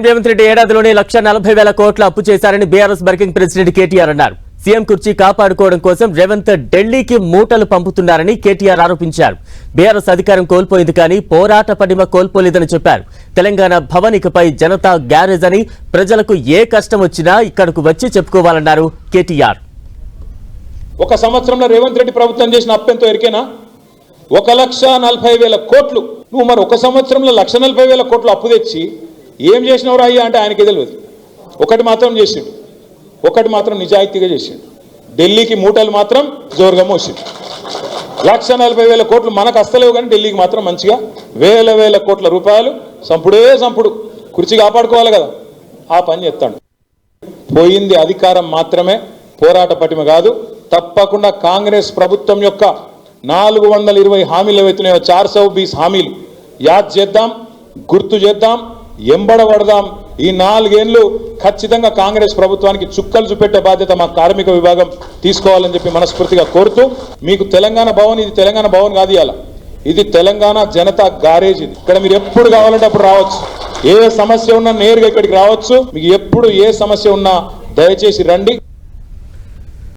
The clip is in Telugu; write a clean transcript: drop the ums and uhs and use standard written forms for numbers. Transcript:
రేవంత్ రెడ్డి ఏడాదిలోనే 1,40,000 కోట్ల అప్పు చేశారని బీఆర్ఎస్ వర్కింగ్ ప్రెసిడెంట్ కేటీఆర్ అన్నారు. సీఎం కుర్చీ కాపాడుకోవడం కోసం రేవంత్ ఢిల్లీకి మూటలు పంపుతున్నారని కేటీఆర్ ఆరోపించారు. బీఆర్ఎస్ అధికారం కోల్పోయింది కానీ పోరాట పటిమ కోల్పోలేదని చెప్పారు. తెలంగాణ భవన్ ఇకపై జనతా గ్యారేజ్ అని, ప్రజలకు ఏ కష్టం వచ్చినా ఇక్కడకు వచ్చి చెప్పుకోవాలన్నారు కేటీఆర్. ఒక సంవత్సరంలో రేవంత్ రెడ్డి ప్రభుత్వం చేసిన అప్పెంతో ఎరికేనా? 1,40,000 కోట్లు. నువ్వు మరి ఒక సంవత్సరంలో 1,40,000 కోట్లు అప్పు తెచ్చి ఏం చేసినవరా అయ్యా అంటే ఆయనకి తెలియదు. ఒకటి మాత్రం చేసిండు, ఒకటి మాత్రం నిజాయితీగా చేసిండు. ఢిల్లీకి మూటలు మాత్రం జోరుగా మోసిండు. 1,40,000 కోట్లు మనకు అస్తలేవు కానీ ఢిల్లీకి మాత్రం మంచిగా వేల కోట్ల రూపాయలు సంపుడు. కుర్చీ కాపాడుకోవాలి కదా, ఆ పని చేస్తాడు. పోయింది అధికారం మాత్రమే, పోరాట పటిమ కాదు. తప్పకుండా కాంగ్రెస్ ప్రభుత్వం యొక్క 420 హామీలు ఏవైతున్నాయో 420 హామీలు యాద్ చేద్దాం, గుర్తు చేద్దాం, ఎంబడబడదాం. ఈ 4 ఏళ్లు ఖచ్చితంగా కాంగ్రెస్ ప్రభుత్వానికి చుక్కలు చూపెట్టే బాధ్యత మా కార్మిక విభాగం తీసుకోవాలని చెప్పి మనస్ఫూర్తిగా కోరుతూ, మీకు తెలంగాణ భవన్, ఇది తెలంగాణ భవన్ కాదు, ఇవాళ ఇది తెలంగాణ జనతా గ్యారేజ్. ఇది ఇక్కడ మీరు ఎప్పుడు కావాలంటే అప్పుడు రావచ్చు. ఏ సమస్య ఉన్నా నేరుగా ఇక్కడికి రావచ్చు. మీకు ఎప్పుడు ఏ సమస్య ఉన్నా దయచేసి రండి.